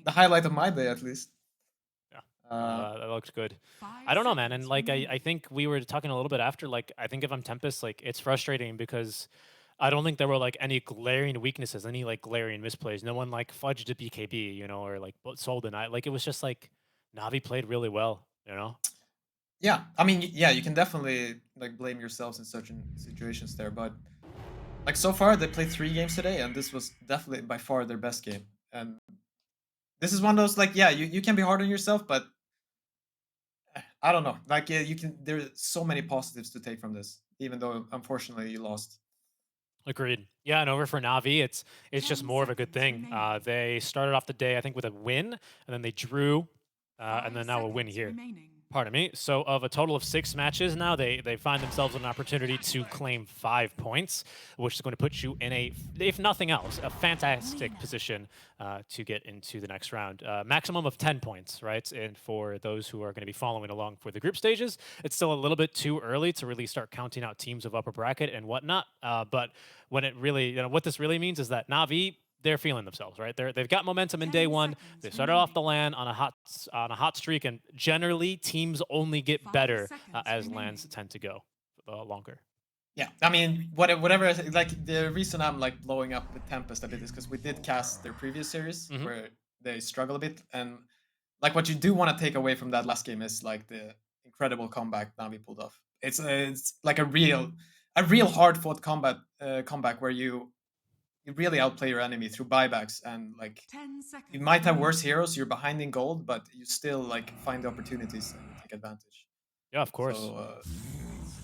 the highlight of my day, at least. Yeah, Uh, that looks good. I don't know, man. And like, I think we were talking a little bit after. Like, I think if I'm Tempest, like, it's frustrating because I don't think there were like any glaring weaknesses, any like glaring misplays. No one like fudged a BKB, you know, or like sold an I. Like, it was just like Navi played really well, you know. yeah, I mean, yeah, you can definitely like blame yourselves in certain situations there, but like so far they played 3 games today, and this was definitely by far their best game. And this is one of those like, yeah, you can be hard on yourself, but I don't know. Like, yeah, you can. There's so many positives to take from this, even though unfortunately you lost. Agreed. Yeah, and over for Navi, it's just more of a good thing. They started off the day, I think, with a win, and then they drew, and then now a win here. Pardon me. So of a total of 6 matches now, they find themselves an opportunity to claim 5 points, which is going to put you in a, if nothing else, a fantastic position to get into the next round. Maximum of 10 points, right? And for those who are going to be following along for the group stages, it's still a little bit too early to really start counting out teams of upper bracket and whatnot. But when it really, what this really means is that Navi, they're feeling themselves, right? They've got momentum in day one. They started off the LAN on a hot streak, and generally teams only get better as LANs tend to go longer. Yeah, I mean, whatever. Like the reason I'm like blowing up with Tempest a bit is because we did cast their previous series where they struggle a bit, and like what you do want to take away from that last game is like the incredible comeback Navi pulled off. It's like a real hard fought comeback where you really outplay your enemy through buybacks, and like you might have worse heroes, you're behind in gold, but you still like find the opportunities and you take advantage. Yeah, of course. So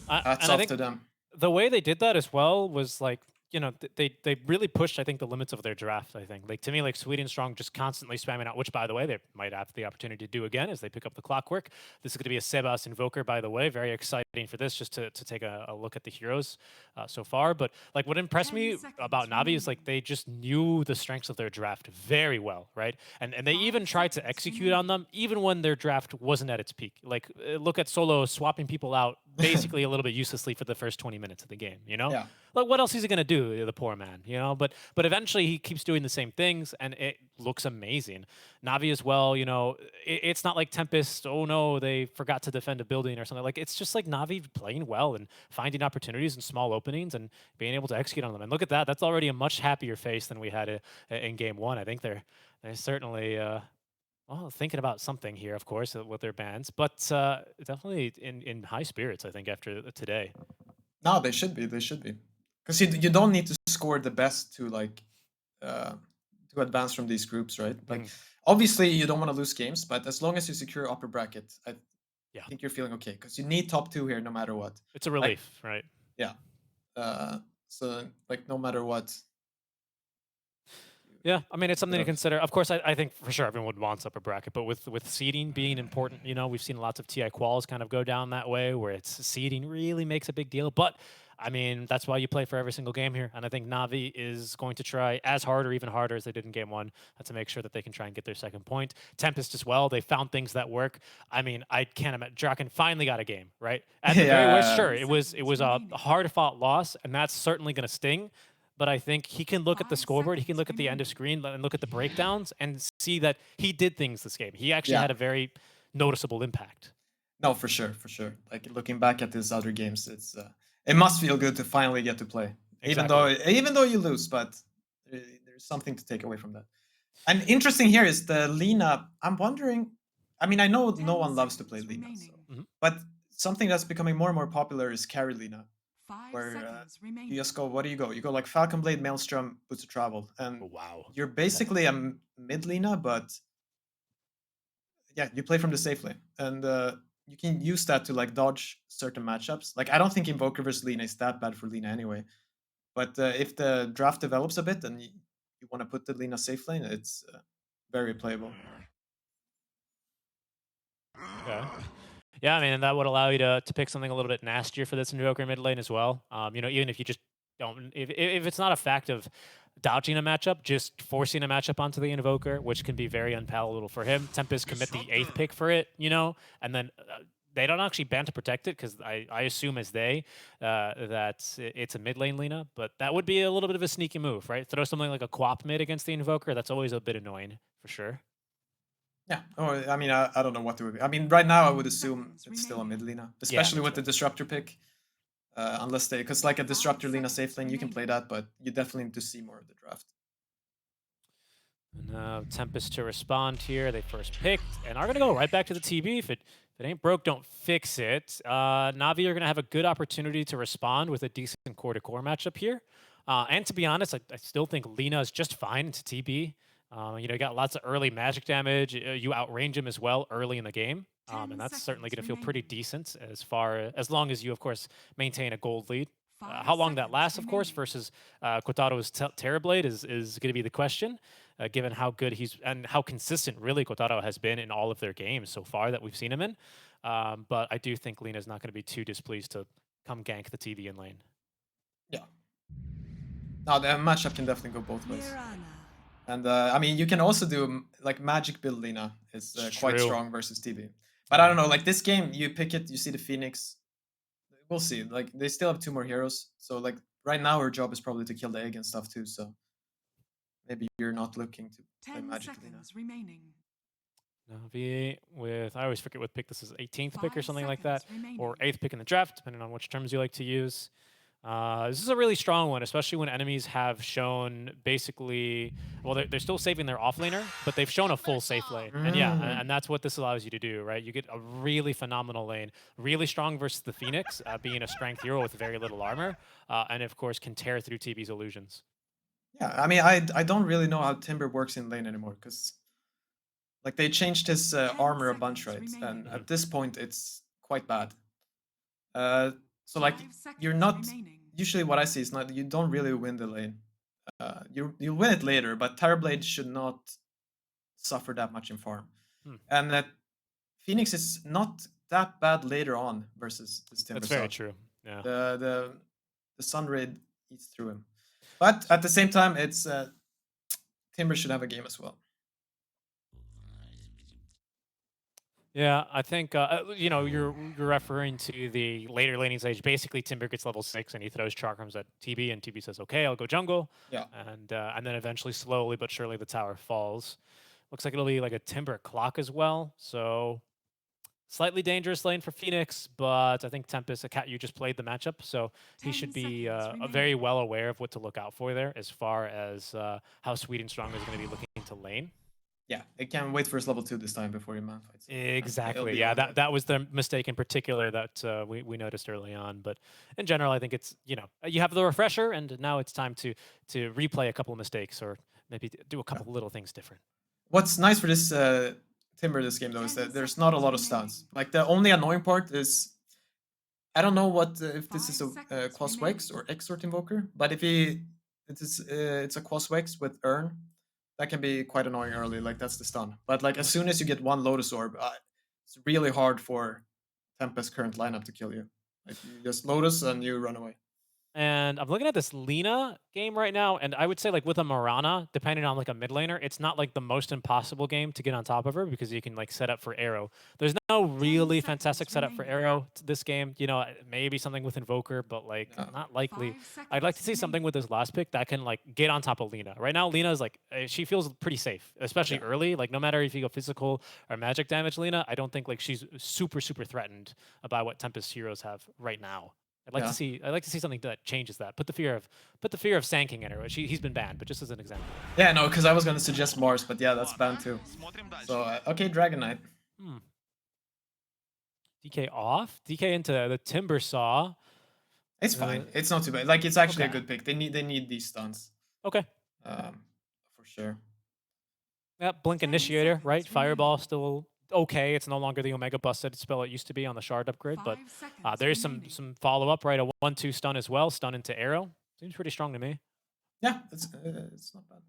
hats And I off think to them. the way they did that as well was like, they really pushed, I think, the limits of their draft. I think, like, to me, like, Sweden Strong just constantly spamming out, which, by the way, they might have the opportunity to do again as they pick up the clockwork. This is going to be a Sebas Invoker, by the way. Very exciting for this, just to take a look at the heroes so far. But like, what impressed me about Navi is like they just knew the strengths of their draft very well, right? And they even tried to execute on them even when their draft wasn't at its peak. Like, look at Solo swapping people out basically a little bit uselessly for the first 20 minutes of the game, you know? Yeah. Like, what else is he gonna do, the poor man, you know? But eventually he keeps doing the same things, and it looks amazing. Navi as well, it's not like Tempest. Oh no, they forgot to defend a building or something. Like, it's just like Navi playing well and finding opportunities in small openings and being able to execute on them. And look at that. That's already a much happier face than we had in game one. I think they're certainly. Well, thinking about something here, of course, with their bans, but definitely in high spirits, I think, after today. No, they should be. They should be, because you don't need to score the best to like to advance from these groups, right? Like, obviously you don't want to lose games, but as long as you secure upper bracket, I think you're feeling okay, because you need top 2 here no matter what. It's a relief, Like, right? yeah. So like no matter what. Yeah, I mean, it's something to consider. Of course, I think for sure everyone wants upper bracket, but with seeding being important, we've seen lots of TI quals kind of go down that way, where it's seeding really makes a big deal. But I mean, that's why you play for every single game here, and I think Navi is going to try as hard or even harder as they did in game one to make sure that they can try and get their second point. Tempest as well, they found things that work. I mean, I can't imagine. Draken finally got a game, right? At the very worst, sure, it was a hard fought loss, and that's certainly going to sting. But I think he can look at the scoreboard, he can look at the end of screen and look at the breakdowns and see that he did things this game. He actually had a very noticeable impact. No, for sure, for sure. Like, looking back at these other games, it must feel good to finally get to play, Exactly. even though you lose. But there's something to take away from that. And interesting here is the Lina. I'm wondering. I mean, I know no one loves to play Lina, but something that's becoming more and more popular is carry Lina, where you just go. What do you go? You go like Falcon Blade, Maelstrom, Boots of Travel, and you're basically a mid Lina, but yeah, you play from the safe lane, and you can use that to like dodge certain matchups. Like, I don't think Invoker versus Lina is that bad for Lina anyway. But if the draft develops a bit and you want to put the Lina safe lane, it's very playable. Yeah. Yeah, I mean, and that would allow you to pick something a little bit nastier for this Invoker mid lane as well. Even if you just don't, if it's not a fact of dodging a matchup, just forcing a matchup onto the Invoker, which can be very unpalatable for him. Tempest commit the 8th pick for it, and then they don't actually ban to protect it because I assume as they that it's a mid lane Lina, but that would be a little bit of a sneaky move, right? Throw something like a Quap mid against the Invoker. That's always a bit annoying for sure. Yeah. Oh, I mean, I don't know what to. I mean, right now I would assume it's still a mid Lina, especially with the Disruptor pick. Unless they, because like a Disruptor Lina safe lane, you can play that, but you definitely need to see more of the draft. Now Tempest to respond here. They first picked and are going to go right back to the TB. If it ain't broke, don't fix it. Na'Vi are going to have a good opportunity to respond with a decent core-to-core matchup here. And to be honest, I still think Lina is just fine into TB. You know, you got lots of early magic damage. You outrange him as well early in the game. And that's certainly going to feel pretty decent as long as you, of course, maintain a gold lead. How long that lasts, of course, versus Kotaro's Terrorblade is going to be the question. Given how good and how consistent really Kotaro has been in all of their games so far that we've seen him in. But I do think Lina's not going to be too displeased to come gank the TV in lane. Yeah. No, the matchup can definitely go both ways. And I mean, you can also do like magic build Lina is quite strong versus TV. But I don't know, like this game, you pick it, you see the Phoenix. We'll see. Like they still have 2 more heroes. So like right now her job is probably to kill the egg and stuff too. So maybe you're not looking to play magic Lina. Na'Vi with, I always forget what pick this is, 18th pick or something like that, or 8th pick in the draft, depending on which terms you like to use. This is a really strong one, especially when enemies have shown basically, well, they're still saving their offlaner, but they've shown a full safe lane. And yeah, and that's what this allows you to do, right? You get a really phenomenal lane, really strong versus the Phoenix, being a strength hero with very little armor, and of course can tear through TB's illusions. Yeah, I mean, I don't really know how Timber works in lane anymore, because like they changed his armor a bunch, right? And at this point, it's quite bad. So like you're not, usually what I see is not, you don't really win the lane. You win it later, but Terrorblade should not suffer that much in farm. And that Phoenix is not that bad later on versus this Timber. That's very true. Yeah. The Sun Raid eats through him. But at the same time, it's Timber should have a game as well. Yeah, I think you know you're referring to the later laning stage. Basically, Timber gets level 6 and he throws chakrams at TB, and TB says, "Okay, I'll go jungle." Yeah, and then eventually, slowly but surely, the tower falls. Looks like it'll be like a Timber clock as well. So slightly dangerous lane for Phoenix, but I think Tempest, a cat, you just played the matchup, so he should be very well aware of what to look out for there as far as how Sweet and Strong is going to be looking to lane. Yeah, it can wait for his level 2 this time before he man fights. Exactly. Yeah, that was the mistake in particular that we noticed early on. But in general, I think it's, you know, you have the refresher, and now it's time to replay a couple of mistakes or maybe do a couple little things different. What's nice for this Timber this game though is that there's not a lot of stuns. Like the only annoying part is, I don't know what if this is a Quas Wex or Exort Invoker, but if it's a Quas Wex with Urn, that can be quite annoying early, like that's the stun. But like as soon as you get 1 Lotus Orb, it's really hard for Tempest's current lineup to kill you. Like you just Lotus and you run away. And I'm looking at this Lina game right now, and I would say like with a Mirana, depending on like a mid laner, it's not like the most impossible game to get on top of her because you can like set up for Arrow. There's no really fantastic setup for Arrow this game. You know, maybe something with Invoker, but like not likely. I'd like to see something with this last pick that can like get on top of Lina. Right now, Lina is like, she feels pretty safe, especially early. Like no matter if you go physical or magic damage Lina, I don't think like she's super threatened by what Tempest heroes have right now. I'd like to see something that changes that. Put the fear of Sanking in her. He's been banned, but just as an example. Yeah, no, because I was gonna suggest Mars, but yeah, that's banned too. So okay, Dragon Knight. DK off. DK into the Timber Saw. It's fine. It's not too bad. Like it's actually a good pick. They need these stuns. Okay. For sure. Yeah, Blink Initiator, right? Fireball still okay. It's no longer the Omega Busted spell it used to be on the Shard upgrade, but there's some follow-up, right? A 1/2 stun as well. Stun into Arrow. Seems pretty strong to me. Yeah, it's not bad.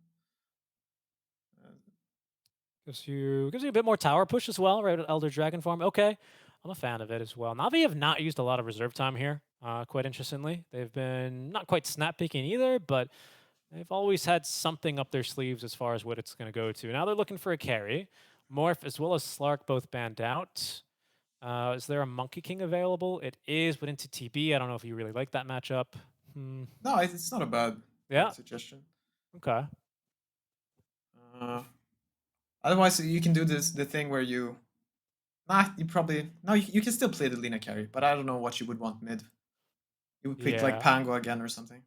Gives you a bit more tower push as well, right? Elder Dragon form. Okay. I'm a fan of it as well. Na'Vi have not used a lot of reserve time here, quite interestingly. They've been not quite snap picking either, but they've always had something up their sleeves as far as what it's going to go to. Now they're looking for a carry. Morph as well as Slark both banned out. Is there a Monkey King available? It is, but into TB. I don't know if you really like that matchup. No, it's not a bad suggestion. Okay. Otherwise, you can do the thing where you... you probably... No, you can still play the Lina carry, but I don't know what you would want mid. You would pick like Pango again or something.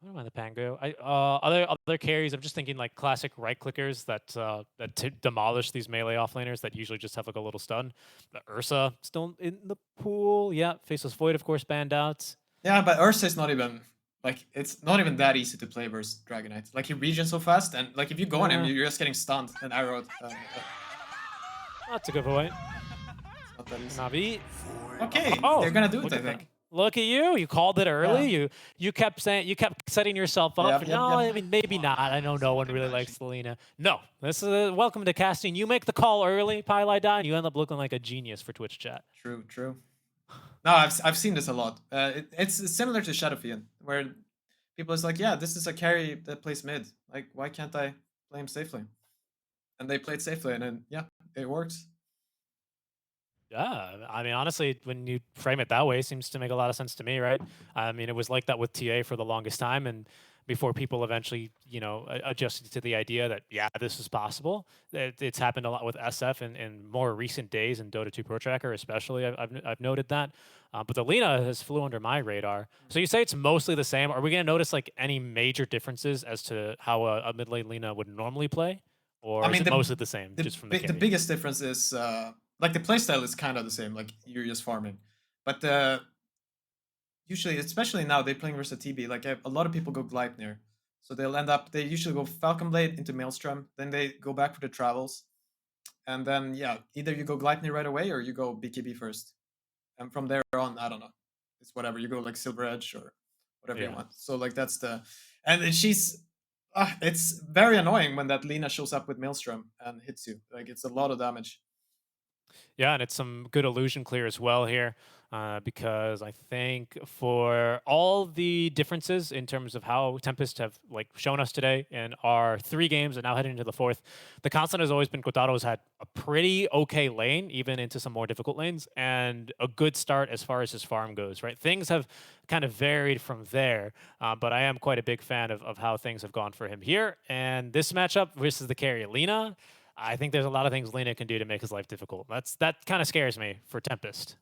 I don't mind the Pango. Other carries. I'm just thinking like classic right clickers that demolish these melee offlaners that usually just have like a little stun. The Ursa still in the pool. Yeah, Faceless Void of course banned out. Yeah, but Ursa is not even like it's not even that easy to play versus Dragonite. Like he regens so fast, and like if you go on him, you're just getting stunned and arrowed. That's a good point. Not that easy. Navi. Okay, they're gonna do it. I think. Look at you! You called it early. Yeah. You kept setting yourself up. I mean, maybe not. I know no one really likes Lina. No, this is welcome to casting. You make the call early, Pylai, and you end up looking like a genius for Twitch chat. True. No, I've seen this a lot. It's similar to Shadowfiend, where people is like, yeah, this is a carry that plays mid. Like, why can't I play him safely? And they played safely, and then yeah, it works. Yeah, I mean, honestly, when you frame it that way, it seems to make a lot of sense to me, right? I mean, it was like that with TA for the longest time, and before people eventually, adjusted to the idea that, yeah, this is possible. It's happened a lot with SF in more recent days, in Dota 2 Pro Tracker especially, I've noted that. But the Lina has flew under my radar. So you say it's mostly the same. Are we going to notice like any major differences as to how a mid lane Lina would normally play? Or is it mostly the same, just from the The biggest difference is... like the playstyle is kind of the same, like you're just farming. But usually, especially now, they're playing versus TB. Like a lot of people go Gleipnir. So they usually go Falcon Blade into Maelstrom, then they go back for the travels. And then, yeah, either you go Gleipnir right away or you go BKB first. And from there on, I don't know. It's whatever. You go like Silver Edge or whatever you want. So like that's the... And she's... it's very annoying when that Lina shows up with Maelstrom and hits you. Like it's a lot of damage. Yeah, and it's some good illusion clear as well here, because I think for all the differences in terms of how Tempest have like shown us today in our 3 games and now heading into the 4th, the constant has always been Kotaro's had a pretty okay lane, even into some more difficult lanes, and a good start as far as his farm goes, right? Things have kind of varied from there, but I am quite a big fan of how things have gone for him here. And this matchup versus the carry Lina, I think there's a lot of things Lina can do to make his life difficult. That kind of scares me for Tempest.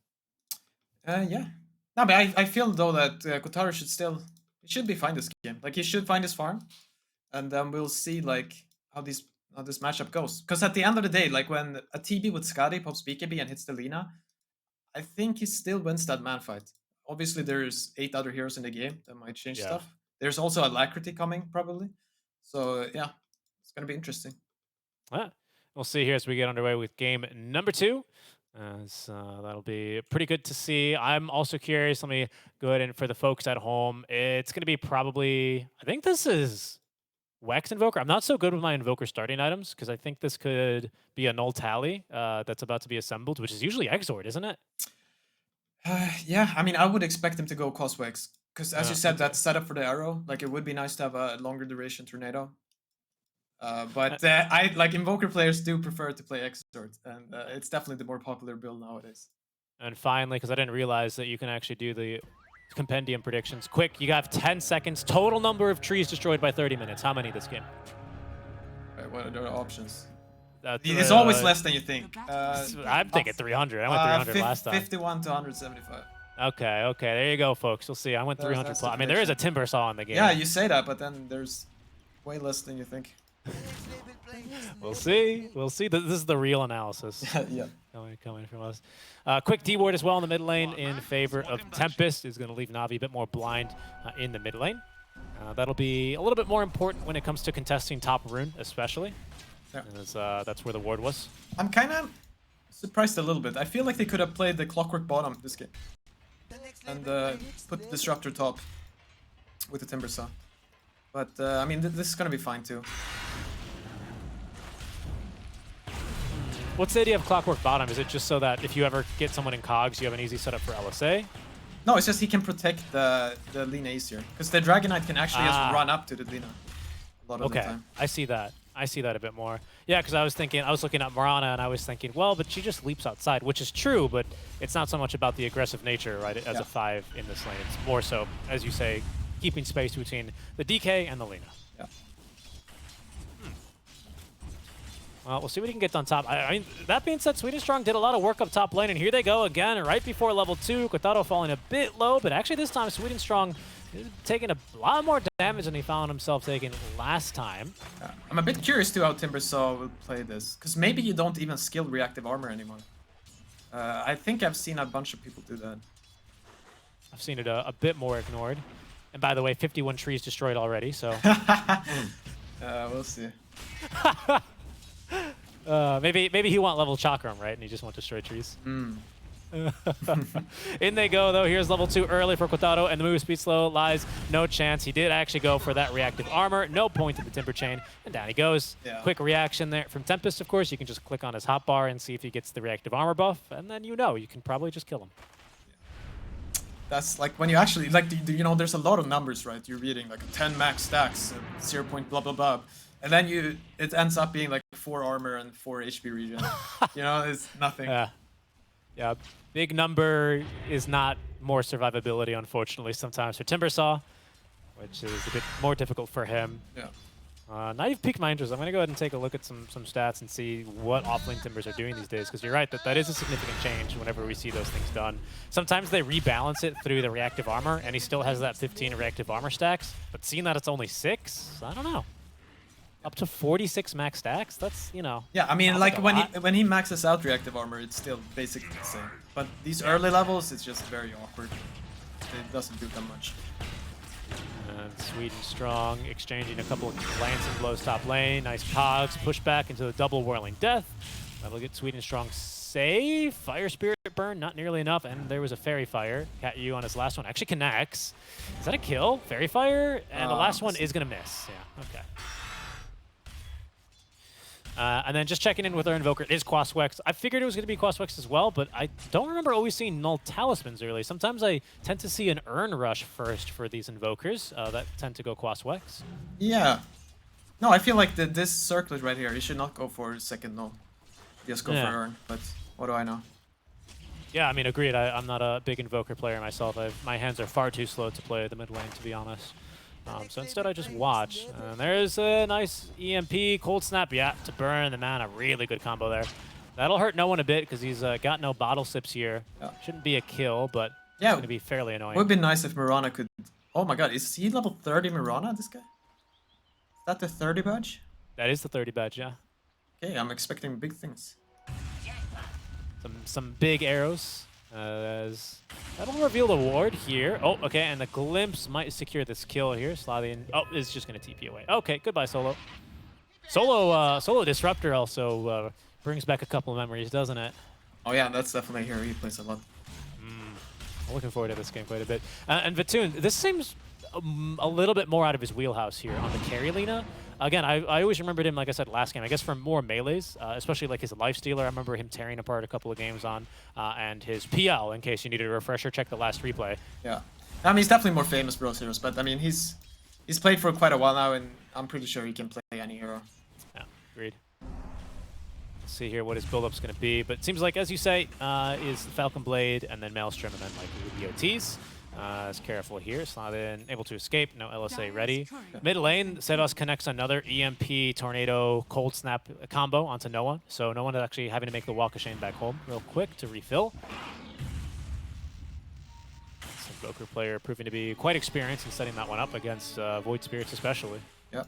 Yeah. No, but I feel though that Kotaro should be fine this game. Like he should find his farm, and then we'll see like how this matchup goes. Because at the end of the day, like when a TB with Skadi pops BKB and hits the Lina, I think he still wins that man fight. Obviously, there's 8 other heroes in the game that might change stuff. There's also Alacrity coming probably. So yeah, it's gonna be interesting. We'll see here as we get underway with game number 2. That'll be pretty good to see. I'm also curious. Let me go ahead and for the folks at home, it's going to be probably, I think this is Wex Invoker. I'm not so good with my Invoker starting items because I think this could be a null tally that's about to be assembled, which is usually Exord, isn't it? Yeah, I mean, I would expect him to go cost Wex because as you said, that setup for the arrow, like it would be nice to have a longer duration tornado. But I like Invoker players do prefer to play Exort, and it's definitely the more popular build nowadays. And finally, because I didn't realize that you can actually do the compendium predictions. Quick, you have 10 seconds. Total number of trees destroyed by 30 minutes. How many this game? Right, what are the options? It's always less than you think. I'm thinking 300. I went 300 last time. 51 to 175. Okay, there you go, folks. We'll see. I went 300 plus. I mean, there is a Timber Saw in the game. Yeah, you say that, but then there's way less than you think. We'll see. This is the real analysis. Yeah. Coming from us. Quick D-ward as well in the mid lane in favor of Tempest is going to leave Navi a bit more blind in the mid lane. That'll be a little bit more important when it comes to contesting top rune, especially. Yeah. As, that's where the ward was. I'm kind of surprised a little bit. I feel like they could have played the Clockwork bottom this game and put the Disruptor top with the Timber Saw. But, I mean, this is going to be fine, too. What's the idea of Clockwork bottom? Is it just so that if you ever get someone in cogs, you have an easy setup for LSA? No, it's just he can protect the Lina easier. Because the Dragonite can actually just run up to the Lina a lot of the time. I see that. I see that a bit more. Yeah, because I was looking at Mirana and I was thinking, well, but she just leaps outside, which is true, but it's not so much about the aggressive nature, right, as a 5 in this lane. It's more so, as you say, keeping space between the DK and the Lina. Yeah. Well, we'll see what he can get on top. I mean, that being said, Sweden Strong did a lot of work up top lane, and here they go again, right before level 2. Quintaro falling a bit low, but actually this time Sweden Strong is taking a lot more damage than he found himself taking last time. I'm a bit curious too how Timbersaw will play this, because maybe you don't even skill reactive armor anymore. I think I've seen a bunch of people do that. I've seen it a bit more ignored. And by the way, 51 trees destroyed already, so... We'll see. Maybe he want level Chakram, right? And he just want to destroy trees. In they go, though. Here's level 2 early for Quintaro, and the move speed slow lies. No chance. He did actually go for that reactive armor. No point to the Timber Chain, and down he goes. Yeah. Quick reaction there from Tempest, of course. You can just click on his hotbar and see if he gets the reactive armor buff, and then you can probably just kill him. That's like when you actually, like, you know, there's a lot of numbers, right? You're reading like 10 max stacks, 0 point blah blah blah. And then it ends up being like 4 armor and 4 HP regen. You know, it's nothing. Yeah, big number is not more survivability, unfortunately, sometimes for Timbersaw, which is a bit more difficult for him. Yeah. Now you've piqued my interest. I'm going to go ahead and take a look at some stats and see what offlane Timbers are doing these days, because you're right, that is a significant change whenever we see those things done. Sometimes they rebalance it through the reactive armor, and he still has that 15 reactive armor stacks, but seeing that it's only 6, I don't know. Up to 46 max stacks? That's, you know... Yeah, I mean, like, when he maxes out reactive armor, it's still basically the same. But these early levels, it's just very awkward. It doesn't do that much. And Sweden Strong exchanging a couple of lancing blows top lane. Nice cogs, push back into the double whirling death. That'll get Sweden Strong safe. Fire Spirit burn, not nearly enough. And there was a Fairy Fire. Cat U on his last one. Actually connects. Is that a kill? Fairy Fire? And the last one is going to miss. Yeah, okay. And then just checking in with our Invoker, it is Quaswex. I figured it was going to be Quaswex as well, but I don't remember always seeing Null Talismans early. Sometimes I tend to see an Urn Rush first for these Invokers that tend to go Quaswex. Yeah. No, I feel like this circlet right here, you should not go for second Null. Just go for Urn, but what do I know? Yeah, I mean, agreed. I'm not a big Invoker player myself. My hands are far too slow to play the mid lane, to be honest. So instead I just watch. And there's a nice EMP, Cold Snap, yeah, to burn the mana. Really good combo there. That'll hurt no one a bit because he's got no bottle sips here. Yeah. Shouldn't be a kill, but it's going to be fairly annoying. It would be nice if Mirana could... Oh my god, is he level 30 Mirana, this guy? Is that the 30 badge? That is the 30 badge, yeah. Okay, I'm expecting big things. Some big arrows. That'll reveal the ward here. Oh, okay, and the glimpse might secure this kill here. Slavian, is just going to TP away. Okay, goodbye, Solo. Solo Disruptor also brings back a couple of memories, doesn't it? Oh yeah, that's definitely here. He plays a lot. I'm looking forward to this game quite a bit. And Vatoon, this seems a little bit more out of his wheelhouse here on the carry Lina. Again, I always remembered him, like I said, last game, I guess from more melees, especially like his Lifestealer. I remember him tearing apart a couple of games on, and his PL, in case you needed a refresher, check the last replay. Yeah. I mean, he's definitely more famous Bros Heroes, but I mean, he's played for quite a while now, and I'm pretty sure he can play any hero. Yeah, agreed. Let's see here what his build-up's going to be, but it seems like, as you say, is Falcon Blade, and then Maelstrom, and then like BOTs. Is careful here. Slavin able to escape. No LSA ready. Mid lane, Sevas connects another EMP, Tornado, Cold Snap combo onto Noah. So no one is actually having to make the walk of shame back home real quick to refill. Invoker player proving to be quite experienced in setting that one up against Void Spirits especially. Yeah.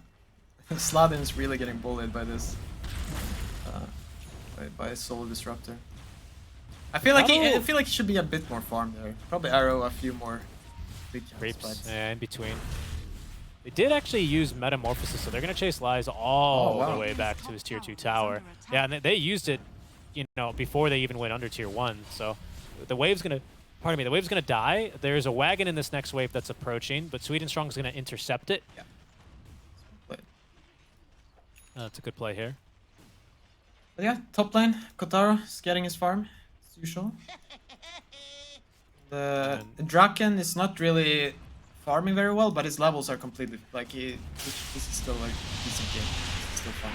Slavin's really getting bullied by this. By Solo Disruptor. I feel like he should be a bit more farmed there. Probably arrow a few more big creeps in between. They did actually use Metamorphosis, so they're going to chase Lies all the way back to his tier 2 tower. Yeah, and they used it, you know, before they even went under tier 1. So the wave's going to, pardon me, the wave's going to die. There's a wagon in this next wave that's approaching, but Sweden Strong's going to intercept it. Yeah. That's a good play here. But yeah, top lane, Kotaro is getting his farm. Usual. The Draken is not really farming very well, but his levels are completely like this is still like a decent game. still fun.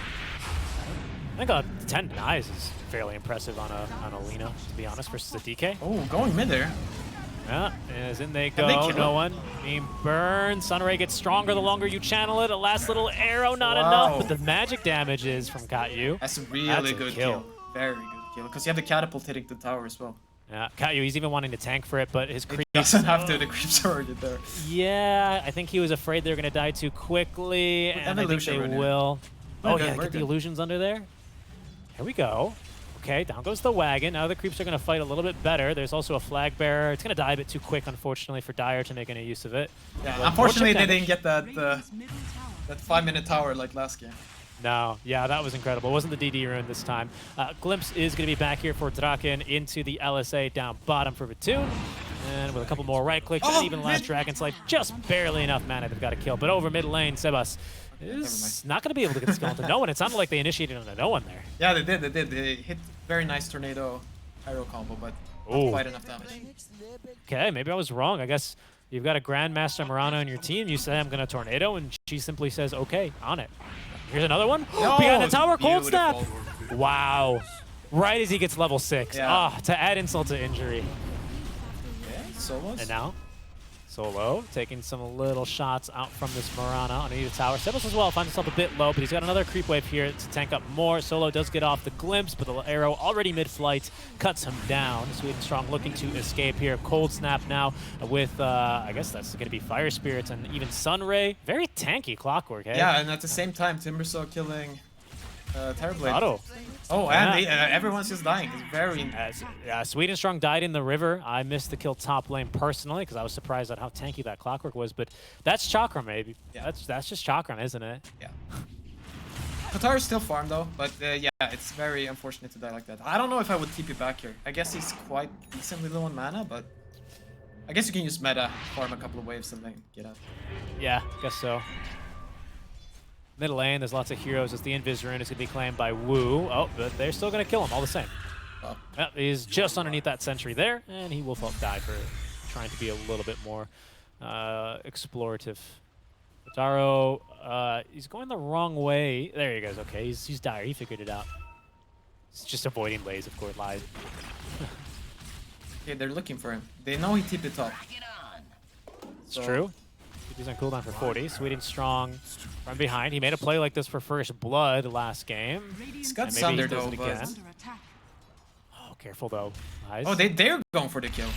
I think a 10 denies is fairly impressive on a Lina, to be honest, versus a DK. Oh, going mid there. Yeah, as in they go. No one being burned. Sunray gets stronger the longer you channel it. A last little arrow, not enough, but the magic damage is from Katyu. That's a really good kill. Very good kill. Because you have the catapult hitting the tower as well. Yeah, Katyu, he's even wanting to tank for it, but his creep doesn't have to. The creep's already there. Yeah, I think he was afraid they were going to die too quickly, and I think they will. Oh yeah, get the illusions under there. Here we go. Okay, down goes the wagon. Now the creeps are going to fight a little bit better. There's also a flag bearer. It's going to die a bit too quick, unfortunately, for Dire to make any use of it. Yeah, but unfortunately they didn't get that 5-minute tower like last game. No, yeah, that was incredible. It wasn't the DD rune this time. Glimpse is going to be back here for Draken into the LSA down bottom for Vatoon. And with a couple more right clicks and even last Dragon's Life, just barely enough mana they've got a kill. But over mid lane, Sebas is not going to be able to get the skill into no one. It sounded like they initiated on a no one there. Yeah, they did. They hit very nice tornado arrow combo, but not quite enough damage. Okay, maybe I was wrong. I guess you've got a Grandmaster Mirana on your team. You say I'm going to tornado, and she simply says, okay, on it. Here's another one. No, behind the tower, cold snap. Beautiful. Wow. Right as he gets level 6. Yeah. To add insult to injury. Yeah, Solos. And now, Solo taking some little shots out from this Mirana underneath the tower. Sebas as well finds himself a bit low, but he's got another creep wave here to tank up more. Solo does get off the glimpse, but the arrow already mid-flight cuts him down. Sweden Strong looking to escape here. Cold snap now with, I guess that's going to be Fire Spirits and even Sunray. Very tanky Clockwork, hey? Yeah, and at the same time, Timbersaw killing Terrorblade. Auto. Oh, and everyone's just dying. It's very... Sweden Strong died in the river. I missed the kill top lane personally because I was surprised at how tanky that Clockwork was, but that's Chakram, maybe. Yeah. That's just Chakram, isn't it? Yeah. Kotaro's still farm though, but yeah, it's very unfortunate to die like that. I don't know if I would TP back here. I guess he's quite decently low on mana, but I guess you can use meta, farm a couple of waves and then get out. Yeah, guess so. Middle lane, there's lots of heroes as the Invis rune is going to be claimed by Wu. Oh, but they're still going to kill him all the same. Oh. Yep, he's just underneath that sentry there, and he will die for trying to be a little bit more explorative. Kotaro, he's going the wrong way. There he goes. Okay, he's Dire. He figured it out. He's just avoiding ways, of course, lies. Okay, they're looking for him. They know he TP'd top. It's true. He's on cooldown for 40. Sweden Strong from behind. He made a play like this for First Blood last game. He's got Sunder though, but... Oh, careful though. Lies. Oh, they're going for the kill.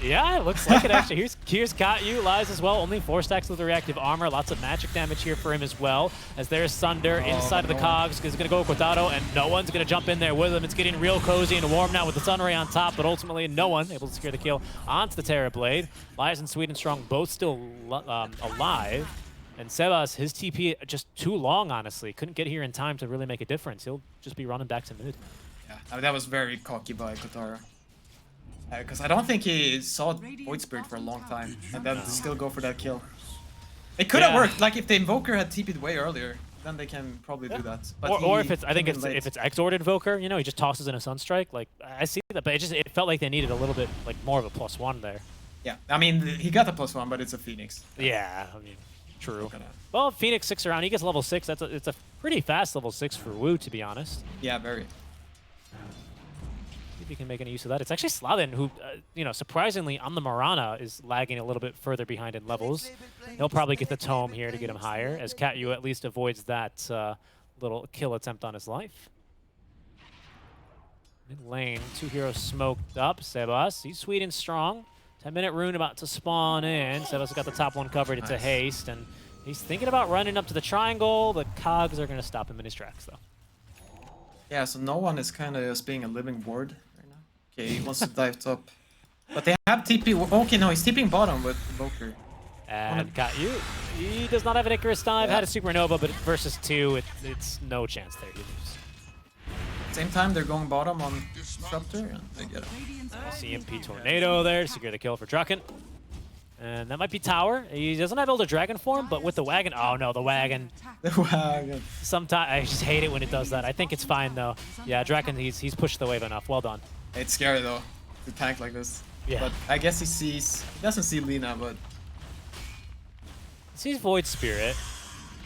Yeah, it looks like it actually. Here's Katyu, Lies as well. Only 4 stacks of the reactive armor. Lots of magic damage here for him as well. As there's Sunder inside of the cogs. He's going to go with Quadrado, and no one's going to jump in there with him. It's getting real cozy and warm now with the Sunray on top, but ultimately no one able to secure the kill onto the Terrorblade. Lies and Sweden Strong both still alive. And Sebas, his TP just too long, honestly. Couldn't get here in time to really make a difference. He'll just be running back to mid. Yeah, I mean, that was very cocky by Kotaro. Because I don't think he saw Void Spirit for a long time, and then still go for that kill. It could have worked. Like if the Invoker had TP'd way earlier, then they can probably do that. But or if it's, I think it's if it's Exort Invoker, you know, he just tosses in a Sunstrike. Like I see that, but it felt like they needed a little bit like more of a +1 there. Yeah, I mean he got a +1, but it's a Phoenix. Yeah, I mean, true. Well, Phoenix 6 around, he gets level 6. It's a pretty fast level 6 for Wu, to be honest. Yeah, very. If you can make any use of that. It's actually Slavin who, you know, surprisingly on the Mirana is lagging a little bit further behind in levels. He'll probably get the tome here to get him higher, as Katyu at least avoids that little kill attempt on his life. Mid lane, 2 heroes smoked up. Sebas, he's sweet and strong. 10-minute rune about to spawn in. Sebas got the top one covered. It's a haste, and he's thinking about running up to the triangle. The cogs are going to stop him in his tracks, though. Yeah, so no one is kind of just being a living ward right now. Okay, he wants to dive top. But they have TP. Okay, no, he's TPing bottom with Invoker. And Katyu, he does not have an Icarus dive. Had a Supernova, but versus 2, it's no chance there. He loses. Same time, they're going bottom on Disruptor, and they get him. CMP Tornado there to secure the kill for Draken. And that might be Tower. He doesn't have Elder Dragon form, but with the wagon... Oh, no, the wagon. The wagon. Sometimes I just hate it when it does that. I think it's fine, though. Yeah, Draken, he's pushed the wave enough. Well done. It's scary, though, to tank like this. Yeah. But I guess he sees... He doesn't see Lina, but... He sees Void Spirit.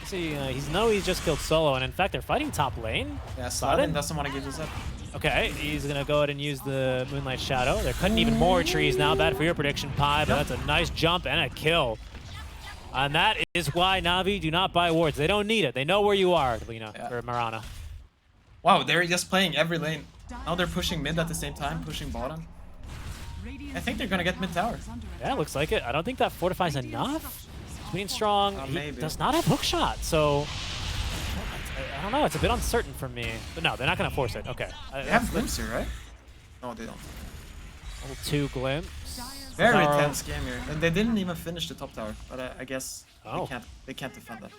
See, he's just killed solo, and in fact, they're fighting top lane. Yeah, Sladin doesn't want to give this up. Okay, he's gonna go ahead and use the Moonlight Shadow. They're cutting even more trees now. Bad for your prediction, Pi, but that's a nice jump and a kill. And that is why Na'Vi do not buy wards. They don't need it. They know where you are, Lina, or Marana. Wow, they're just playing every lane. Now they're pushing mid at the same time, pushing bottom. I think they're gonna get mid tower. Yeah, looks like it. I don't think that fortifies enough. Sweet Strong he does not have hookshot, so I don't know. It's a bit uncertain for me. But no, they're not gonna force it. Okay. They have glimpse here, right? No, they don't. Level 2 glimpse. Very tense game here, and they didn't even finish the top tower. But I guess they can't defend that.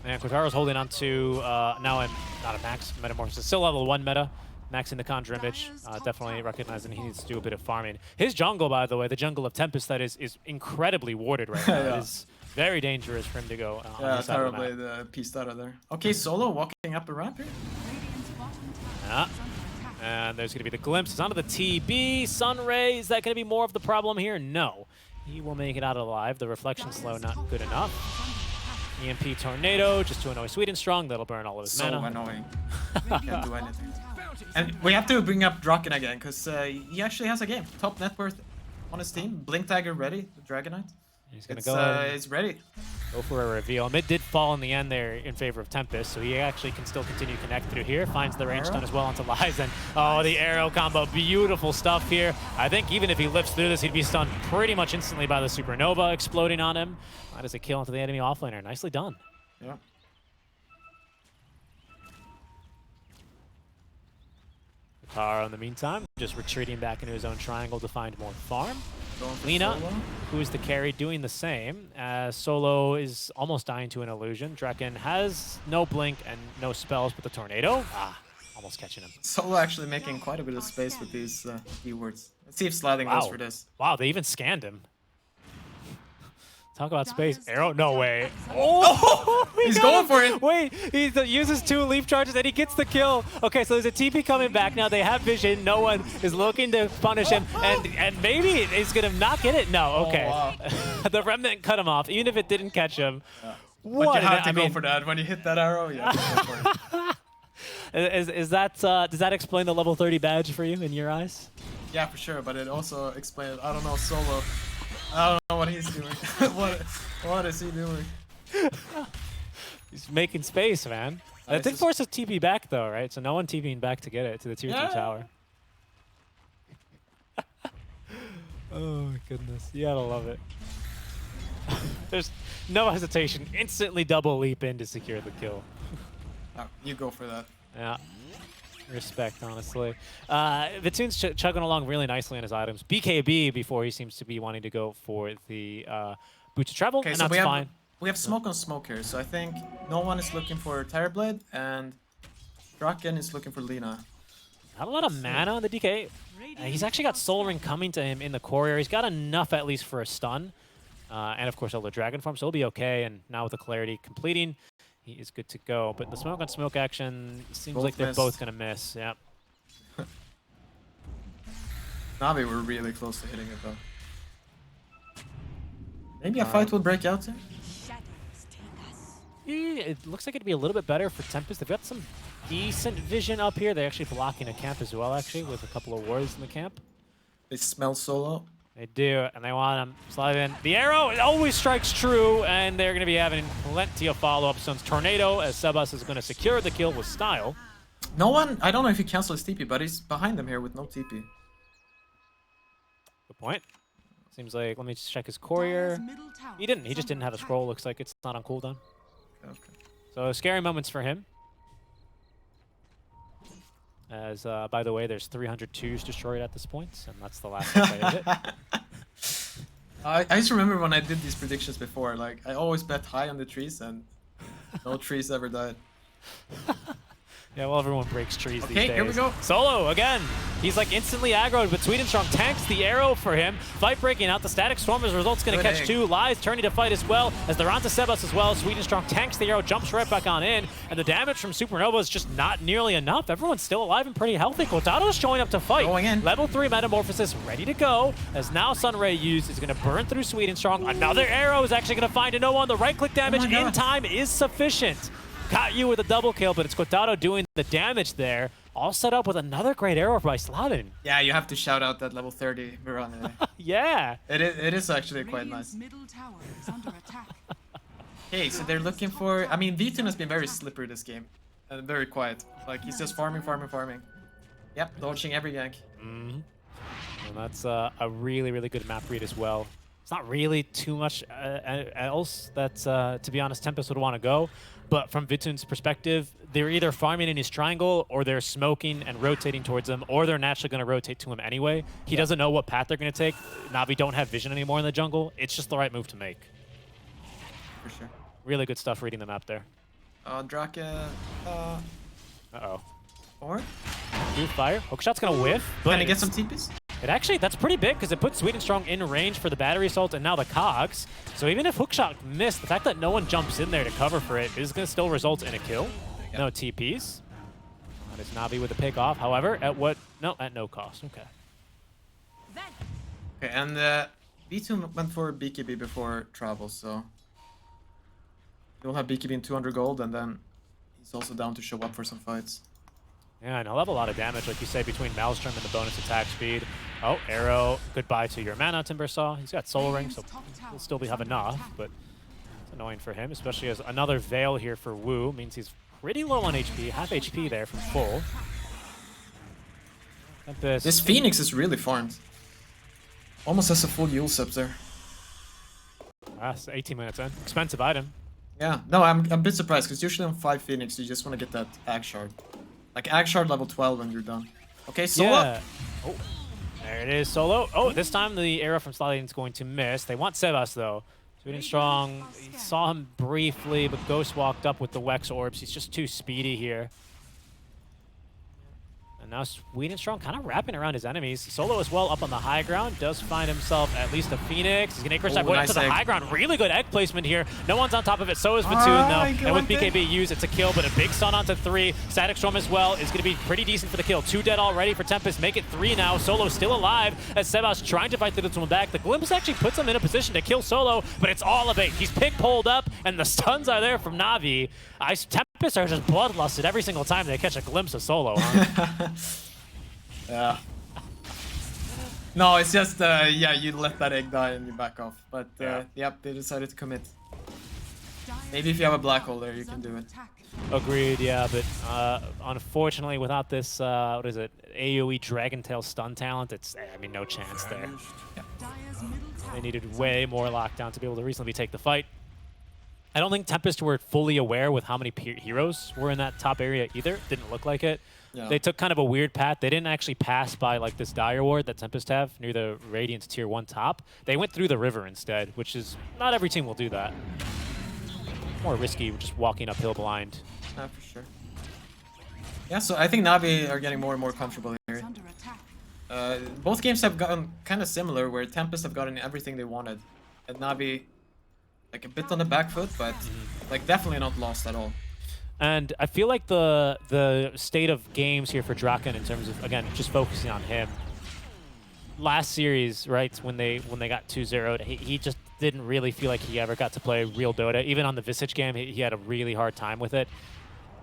And Quataro's holding on to now not a max metamorphosis, still level 1 meta. Maxing the Conjure Image, definitely recognizing he needs to do a bit of farming. His jungle, by the way, the jungle of Tempest, that is incredibly warded right now. It is very dangerous for him to go on the side of the map. The pieced out of there. Okay, Solo walking up the ramp here. Yeah. And there's going to be the glimpse. It's onto the TB. Sunray, is that going to be more of the problem here? No. He will make it out alive. The reflection slow, not good enough. EMP Tornado, just to annoy Sweet and Strong. That'll burn all of his mana. So annoying. Can't do anything. And we have to bring up Draken again, because he actually has a game. Top net worth on his team. Blink Dagger ready, the Dragonite. He's gonna go. It's ready. Go for a reveal. Mid did fall in the end there in favor of Tempest, so he actually can still continue to connect through here. Finds the range stun as well onto Lies, and the arrow combo. Beautiful stuff here. I think even if he lives through this, he'd be stunned pretty much instantly by the Supernova exploding on him. That is a kill into the enemy offlaner. Nicely done. Yeah. Taro, in the meantime, just retreating back into his own triangle to find more farm. Lina, who is the carry, doing the same, as Solo is almost dying to an illusion. Draken has no blink and no spells, but the Tornado, almost catching him. Solo actually making quite a bit of space with these keywords. Let's see if Sliding goes for this. Wow, they even scanned him. Talk about space. Arrow? No way. Oh! He's going for it. Wait, he uses 2 leaf charges and he gets the kill. Okay, so there's a TP coming back now. They have vision. No one is looking to punish him. And maybe he's going to not get it. No, okay. Oh, wow. The Remnant cut him off, even if it didn't catch him. Yeah. What? But you have to go for that. When you hit that arrow, you have to go for it. Is that, does that explain the level 30 badge for you in your eyes? Yeah, for sure. But it also explains, I don't know, Solo. I don't know what he's doing. What is he doing? He's making space, man. That did force a TP back, though, right? So no one TPing back to get it to the tier 3 tower. Oh, my goodness. You gotta love it. There's no hesitation. Instantly double leap in to secure the kill. Oh, you go for that. Yeah. Respect, honestly. Vitoon's chugging along really nicely on his items. BKB before he seems to be wanting to go for the Boots of Travel, and so that's fine. We have smoke on smoke here, so I think no one is looking for Terrorblade, and Draken is looking for Lina. Not a lot of mana on the DK. He's actually got Soul Ring coming to him in the core area. He's got enough at least for a stun. And of course, all the Dragon Form, so he'll be okay. And now with the Clarity completing, he is good to go. But the smoke on smoke action seems like they're both going to miss. Yep. Na'Vi were really close to hitting it, though. Maybe a fight will break out here. It looks like it'd be a little bit better for Tempest. They've got some decent vision up here. They're actually blocking a camp as well, actually, with a couple of wards in the camp. They smell Solo. They do, and they want him slide in. The arrow, it always strikes true, and they're going to be having plenty of follow-up stones. Tornado, as Sebas is going to secure the kill with style. No one, I don't know if he cancels TP, but he's behind them here with no TP. Good point. Seems like, let me just check his courier. He didn't, he just didn't have a scroll. Looks like it's not on cooldown. Okay. So scary moments for him. As, by the way, there's 302s destroyed at this point, and that's the last I played it. I just remember when I did these predictions before, like, I always bet high on the trees, and no trees ever died. Yeah, well, everyone breaks trees these days. Okay, here we go. Solo, again. He's like instantly aggroed, but Swedenstrong tanks the arrow for him. Fight breaking out. The Static Storm as a result is going to catch two. Lies turning to fight as well, as they're onto Sebas as well. Swedenstrong tanks the arrow, jumps right back on in, and the damage from Supernova is just not nearly enough. Everyone's still alive and pretty healthy. Quadrado's showing up to fight. Going in. Level 3 Metamorphosis ready to go, as now Sunray used is going to burn through Swedenstrong. Another arrow is actually going to find a no one. The right-click damage in time is sufficient. Got you with a double kill, but it's Quadrado doing the damage there. All set up with another great arrow by Sladin. Yeah, you have to shout out that level 30 Verone. Yeah. It is actually quite nice. Okay, so they're looking for... I mean, V2 has been very slippery this game. And very quiet. Like, he's just farming. Yep, dodging every gank. And that's a really, really good map read as well. It's not really too much else that, to be honest, Tempest would want to go. But from Vitun's perspective, they're either farming in his triangle, or they're smoking and rotating towards him, or they're naturally going to rotate to him anyway. He doesn't know what path they're going to take. Na'Vi don't have vision anymore in the jungle. It's just the right move to make. For sure. Really good stuff reading the map there. Draka... Uh-oh. Or? Dude, fire. Hookshot's going to whiff. But Can he get some TPs? It actually, that's pretty big, because it puts Swedenstrong in range for the battery assault and now the cogs. So even if Hookshot missed, the fact that no one jumps in there to cover for it is going to still result in a kill. Yep. No TPs. That is Na'Vi with a pick off. However, at what? No, at no cost. Okay. Okay, and V2 went for BKB before travel, so he'll have BKB in 200 gold, and then he's also down to show up for some fights. Yeah, and he'll have a lot of damage, like you say, between Maelstrom and the bonus attack speed. Oh, arrow. Goodbye to your mana, Timbersaw. He's got Soul Ring, so he'll still have enough, but it's annoying for him, especially as another Veil here for Wu means he's pretty low on HP, half HP there from full. Tempest. This Phoenix is really farmed. Almost has a full Yule Scepter. That's 18 minutes in. Expensive item. Yeah, no, I'm a bit surprised, because usually on 5 Phoenix, you just want to get that Ag Shard. Like Ag Shard level 12 and you're done. Okay, Solo. Yeah. Oh, there it is, Solo. Oh, this time the arrow from Sladin is going to miss. They want Sebas, though. Swedenstrong, saw him briefly, but Ghost walked up with the Wex Orbs. He's just too speedy here. And now Swedenstrong kind of wrapping around his enemies. Solo as well up on the high ground. Does find himself at least a Phoenix. He's going to Icarus Dive nice to the high ground. Really good egg placement here. No one's on top of it. So is Vatoon, though. And with BKB used, it's a kill, but a big stun onto 3. Static Storm as well is going to be pretty decent for the kill. 2 dead already for Tempest. Make it 3 now. Solo still alive as Sebas trying to fight this one back. The glimpse actually puts him in a position to kill Solo, but it's all a bait. He's pulled up, and the stuns are there from Na'Vi. Tempest are just bloodlusted every single time they catch a glimpse of Solo, huh? Yeah. No, it's just, yeah, you let that egg die and you back off. But, yep, they decided to commit. Maybe if you have a black hole there, you can do it. Agreed, yeah, but unfortunately, without this, what is it, AoE Dragon Tail stun talent, it's, I mean, no chance there. Yeah. They needed way more lockdown to be able to reasonably take the fight. I don't think Tempest were fully aware with how many heroes were in that top area either. Didn't look like it. Yeah. They took kind of a weird path. They didn't actually pass by like this Dire Ward that Tempest have near the Radiant's tier 1 top. They went through the river instead, which is not every team will do that. More risky, just walking uphill blind. For sure. Yeah, so I think Na'Vi are getting more and more comfortable here. Both games have gotten kind of similar, where Tempest have gotten everything they wanted, and Na'Vi like a bit on the back foot, but like definitely not lost at all. And I feel like the state of games here for Draken in terms of, again, just focusing on him. Last series, right, when they got 2-0'd, he just didn't really feel like he ever got to play real Dota. Even on the Vici game, he had a really hard time with it.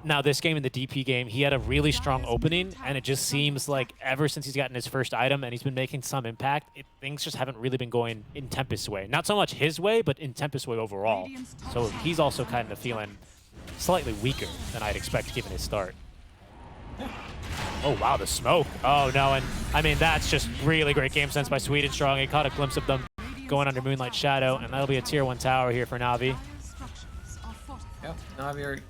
Now this game, in the DP game, he had a really strong opening, and it just seems like ever since he's gotten his first item and he's been making some impact, things just haven't really been going in Tempest's way. Not so much his way, but in Tempest's way overall. So he's also kind of feeling slightly weaker than I'd expect given his start. Oh, wow, the smoke. Oh, no, and I mean, that's just really great game sense by Swedenstrong. He caught a glimpse of them going under Moonlight Shadow, and that'll be a tier 1 tower here for Na'Vi. Yep, Na'Vi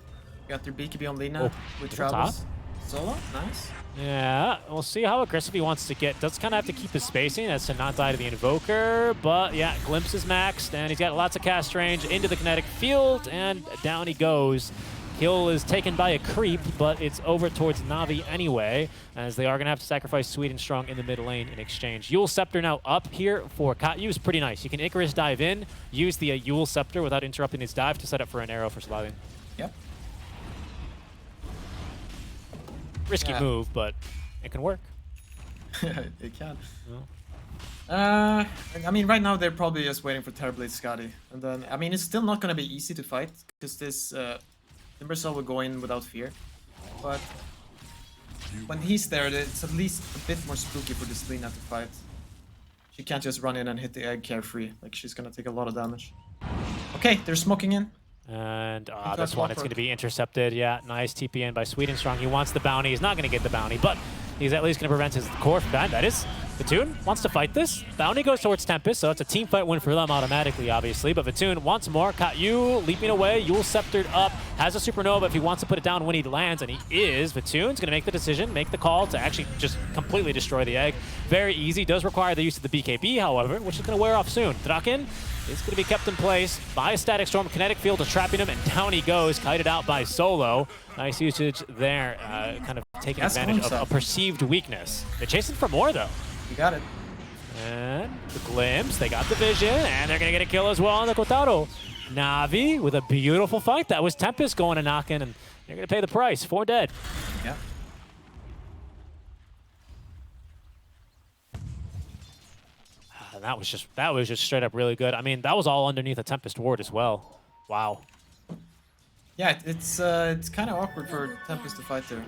got their BKB on Lina with travels. Solo, nice. Yeah, we'll see how aggressive he wants to get. Does kind of have to keep his spacing as to not die to the Invoker, but yeah, Glimpse is maxed, and he's got lots of cast range into the kinetic field, and down he goes. Kill is taken by a creep, but it's over towards Na'Vi anyway, as they are going to have to sacrifice Sweet and Strong in the mid lane in exchange. Yule Scepter now up here for Katyu is pretty nice. You can Icarus dive in, use the Yule Scepter without interrupting his dive to set up for an arrow for Slavin. Yep. Risky move, but it can work. It can. I mean, right now they're probably just waiting for Terrorblade Skadi. And then, I mean, it's still not going to be easy to fight, because this Timbersaw will go in without fear. But when he's there, it's at least a bit more spooky for this Lina to fight. She can't just run in and hit the egg carefree. Like, she's going to take a lot of damage. Okay, they're smoking in. And this one, it's going to be intercepted. Yeah, nice TP in by Sweet and Strong. He wants the bounty. He's not going to get the bounty, but he's at least going to prevent his core from that. That is, Vitoon wants to fight this. Bounty goes towards Tempest, so it's a team fight win for them automatically, obviously. But Vitoon wants more. Katyu leaping away. Yule sceptered up. Has a supernova if he wants to put it down when he lands, and he is. Vitoon's going to make the decision, make the call to actually just completely destroy the egg. Very easy. Does require the use of the BKB, however, which is going to wear off soon. Draken is going to be kept in place by a Static Storm. Kinetic Field is trapping him, and down he goes, kited out by Solo. Nice usage there, kind of taking advantage of a perceived weakness. They're chasing for more, though. You got it. And the glimpse, they got the vision, and they're going to get a kill as well on the Kotaro. Na'Vi with a beautiful fight. That was Tempest going to knock in, and they're going to pay the price. 4 dead. Yeah. That was just straight up really good. I mean, that was all underneath a Tempest ward as well. Wow. Yeah, it's kind of awkward for Tempest to fight there.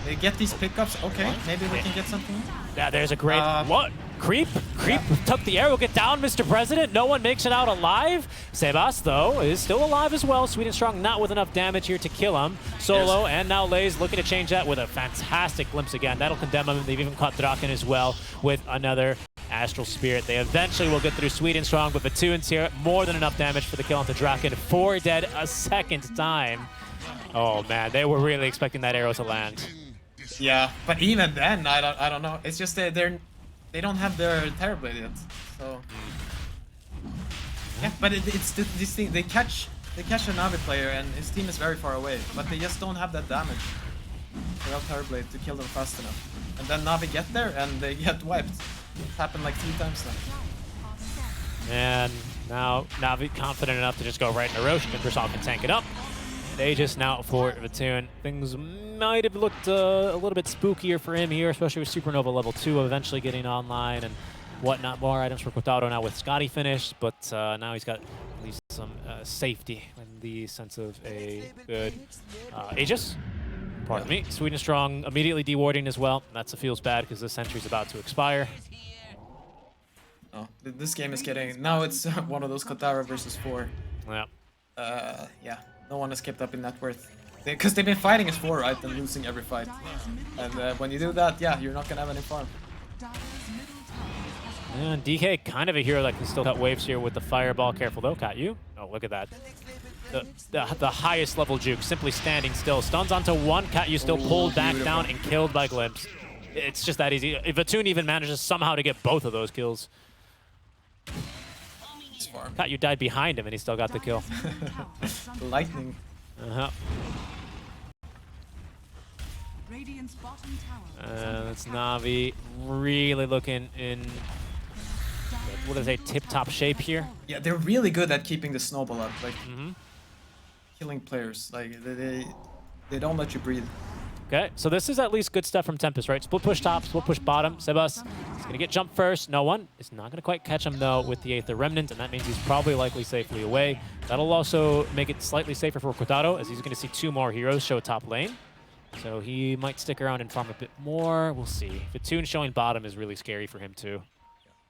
They get these pickups. Okay, maybe we can get something. Yeah, there's a great what? Creep took the arrow. Get down, Mr. President. No one makes it out alive. Sebas, though, is still alive as well. Sweet and Strong not with enough damage here to kill him. Solo and now Lays looking to change that with a fantastic glimpse again. That'll condemn him. They've even caught Draken as well with another Astral Spirit. They eventually will get through Sweet and Strong, but Vitoon's here. More than enough damage for the kill onto Draken. 4 dead a second time. Oh man, they were really expecting that arrow to land. Yeah, but even then, I don't know. It's just they don't have their Terrorblade yet. So yeah, but it's this thing. They catch a Na'Vi player and his team is very far away, but they just don't have that damage without Terrorblade to kill them fast enough. And then Na'Vi get there and they get wiped. It's happened like 3 times now. And now Na'Vi confident enough to just go right in a row. Timbersaw can tank it up. Aegis now for Vitoon. Things might have looked a little bit spookier for him here, especially with Supernova level 2 eventually getting online and whatnot. More items for Kotaro now with Scotty finished, but now he's got at least some safety in the sense of a good Aegis. Pardon me. Sweet and Strong immediately dewarding as well. That feels bad because this sentry's about to expire. Oh, this game is getting... Now it's one of those Kotaro versus 4. Yeah. Yeah. No one has kept up in net worth. Because they've been fighting as 4, right? And losing every fight. And when you do that, yeah, you're not going to have any farm. And DK, kind of a hero that can still cut waves here with the fireball. Careful though, Katyu. Oh, look at that. The highest level juke, simply standing still. Stuns onto 1, Katyu still pulled back down and killed by Glimpse. It's just that easy. If Vitoon even manages somehow to get both of those kills. Katyu died behind him and he still got the kill. Lightning. That's Na'Vi really looking in, what do they say, tip-top shape here. Yeah, they're really good at keeping the snowball up, like killing players. Like they don't let you breathe. Okay, so this is at least good stuff from Tempest, right? Split push top, split push bottom. Sebas is going to get jumped first. No one is not going to quite catch him, though, with the Aether Remnant, and that means he's probably likely safely away. That'll also make it slightly safer for Kotaro, as he's going to see 2 more heroes show top lane. So he might stick around and farm a bit more. We'll see. Vitoon showing bottom is really scary for him, too.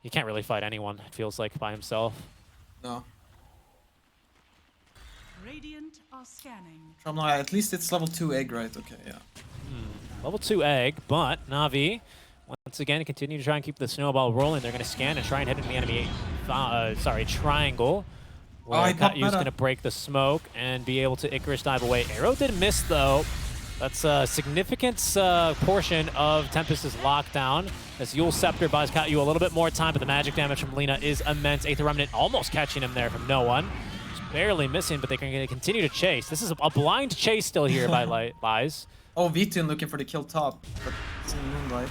He can't really fight anyone, it feels like, by himself. No. Radiant are scanning. At least it's level 2 egg, right? Okay, yeah. Level 2 egg, but Na'Vi, once again, continue to try and keep the snowball rolling. They're going to scan and try and head into the enemy triangle. Where Katyu's going to break the smoke and be able to Icarus dive away. Arrow did miss, though. That's a significant portion of Tempest's lockdown. As Yule Scepter buys Katyu a little bit more time, but the magic damage from Lina is immense. Aether Remnant almost catching him there from no one. Just barely missing, but they're going to continue to chase. This is a blind chase still here by Lies. Oh, V2 looking for the kill top, but it's in Moonlight.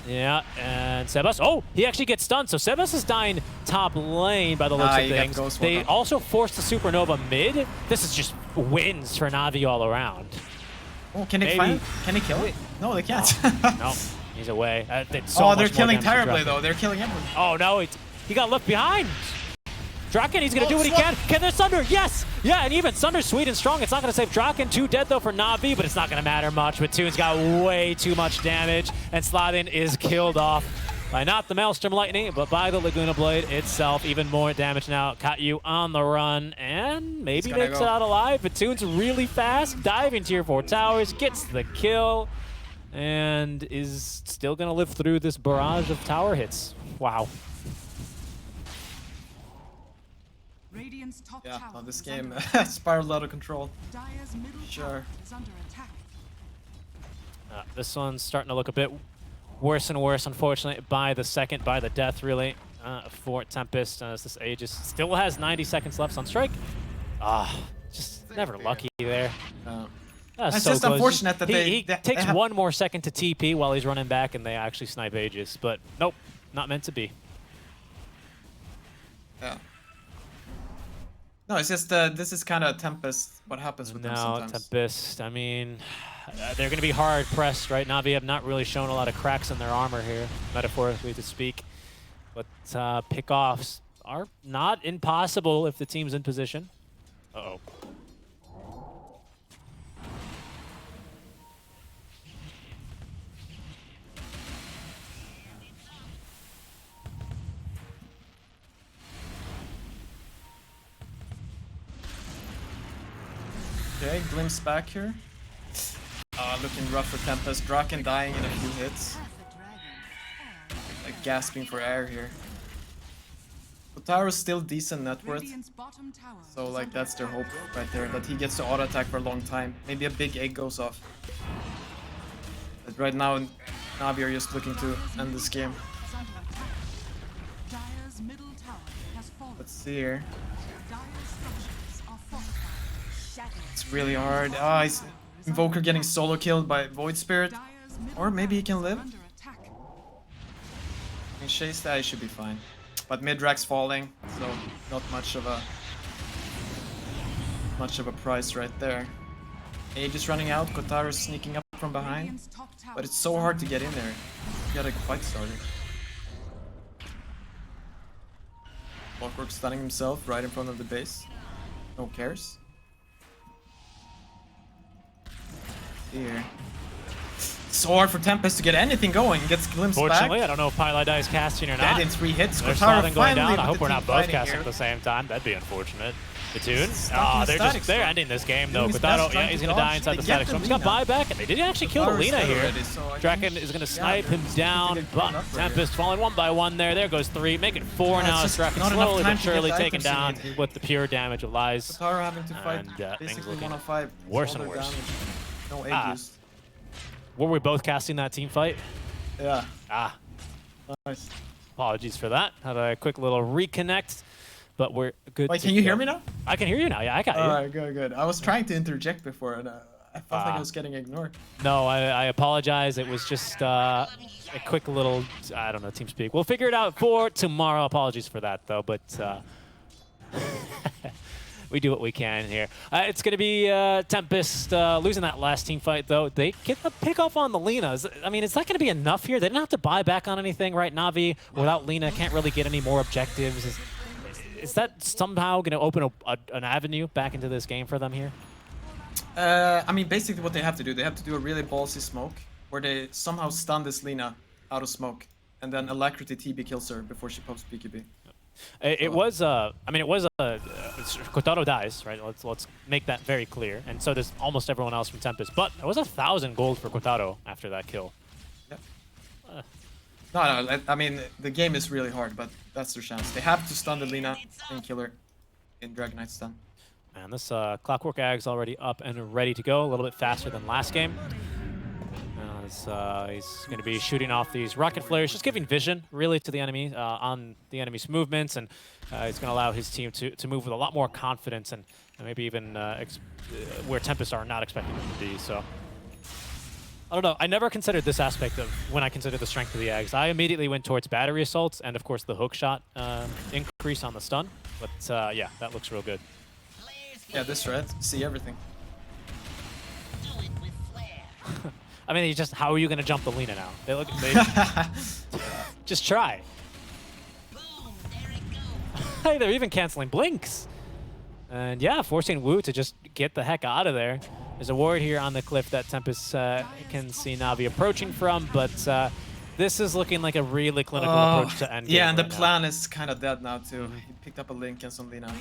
Yeah, and Sebas. Oh, he actually gets stunned. So Sebas is dying top lane by the looks of things. They also forced the Supernova mid. This is just wins for Na'Vi all around. Oh, can they find? Can they kill it? No, they can't. No, he's away. They're killing terribly though. They're killing everyone. Oh no, he got left behind. Draken, he's going to do what he can. Can there Sunder? Yes! Yeah, and even Sunder's sweet and strong. It's not going to save Draken. 2 dead, though, for Na'Vi, but it's not going to matter much. Batoon's got way too much damage, and Slathin is killed off by not the Maelstrom Lightning, but by the Laguna Blade itself. Even more damage now. Katyu on the run, and maybe makes it out alive. Batoon's really fast, diving tier 4 towers, gets the kill, and is still going to live through this barrage of tower hits. Wow. Yeah, no, this game spiraled out of control. Sure. This one's starting to look a bit worse and worse, unfortunately, by the death, really, for Tempest. As this Aegis still has 90 seconds left on strike. Just never lucky there. It's so just close. Unfortunate that he takes one more second to TP while he's running back, and they actually snipe Aegis. But nope, not meant to be. Yeah. No, it's just this is kind of Tempest. What happens with them sometimes? Tempest. I mean, they're going to be hard pressed, right? Na'Vi have not really shown a lot of cracks in their armor here, metaphorically to speak. But pickoffs are not impossible if the team's in position. Uh-oh. Okay, glimpse back here. Looking rough for Tempest. Draken dying in a few hits. Like gasping for air here. Kotaro's still decent net worth. So like that's their hope right there, that he gets to auto attack for a long time. Maybe a big egg goes off. But right now Na'Vi are just looking to end this game. Let's see here. It's really hard. Invoker getting solo killed by Void Spirit. Or maybe he can live. In chase that, he should be fine. But mid-rack's falling, so not much of a price right there. Aegis running out, Kotaro's sneaking up from behind. But it's so hard to get in there. You gotta fight started. Clockwork stunning himself right in front of the base. No cares. Here. So hard for Tempest to get anything going. He gets glimpsed back. Fortunately, I don't know if Pylai is casting or not. Dead in 3 hits. There's Slathin going down. I hope we're not both casting at the same time. That'd be unfortunate. Batoon. They're ending this game though. Kotaro, yeah, he's gonna die inside the static storm. He's got buyback, and they did actually kill the Lina here. Draken is gonna snipe him down, but Tempest falling 1 by 1 there. There goes 3, make it 4 now. Draken slowly but surely taken down with the pure damage of Lies. Kotaro having to fight basically 1 on 5. Worse and worse. No egg use. Were we both casting that team fight? Yeah. Nice. Apologies for that. Had a quick little reconnect, but we're good. Wait, can you hear me now? I can hear you now. Yeah, I got you. Alright, good. I was trying to interject before, and I felt like I was getting ignored. No, I apologize. It was just a quick little, I don't know, team speak. We'll figure it out for tomorrow. Apologies for that, though, but we do what we can here. It's going to be Tempest losing that last team fight, though. They get the pick off on the Linas. I mean, is that going to be enough here? They didn't have to buy back on anything, right? Na'Vi, without Lina, can't really get any more objectives. Is that somehow going to open an avenue back into this game for them here? I mean, basically what they have to do, they have to do a really ballsy smoke, where they somehow stun this Lina out of smoke, and then Alacrity TB kills her before she pops PQB. It was Kotaro dies, right? Let's make that very clear. And so does almost everyone else from Tempest. But it was 1,000 gold for Kotaro after that kill. Yep. No, I mean, the game is really hard, but that's their chance. They have to stun the Lina and kill her in Dragon Knight stun. And this Clockwork Ag's already up and ready to go, a little bit faster than last game. As he's going to be shooting off these rocket flares, just giving vision really to the enemy on the enemy's movements, and he's going to allow his team to move with a lot more confidence and maybe even where Tempest are not expecting them to be. So I don't know. I never considered this aspect of when I considered the strength of the eggs. I immediately went towards battery assaults and of course the hook shot increase on the stun. But yeah, that looks real good. Yeah, this red, see everything. I mean, you just how are you going to jump the Lina now? They just try. Hey, they're even canceling blinks. And yeah, forcing Wu to just get the heck out of there. There's a ward here on the cliff that Tempest can see Na'Vi approaching from, but this is looking like a really clinical approach to end. Yeah, and right the plan is kind of dead now too. He picked up a link and some Lina.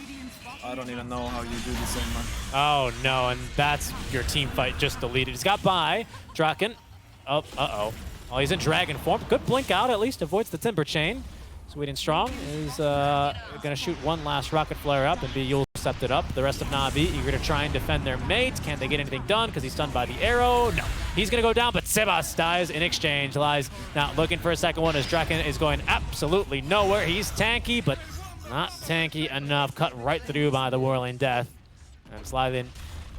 I don't even know how you do this anymore. Oh no, and that's your team fight just deleted. He's got by Draken. Oh, uh-oh. Oh, he's in dragon form. Good blink out, at least avoids the timber chain. Sweet and Strong is gonna shoot one last rocket flare up and be Yule septed up. The rest of Na'Vi eager to try and defend their mates. Can't they get anything done because he's stunned by the arrow? No. He's gonna go down, but Sebas dies in exchange. Lies now looking for a second one as Draken is going absolutely nowhere. He's tanky, but not tanky enough. Cut right through by the Whirling Death. And Slythin,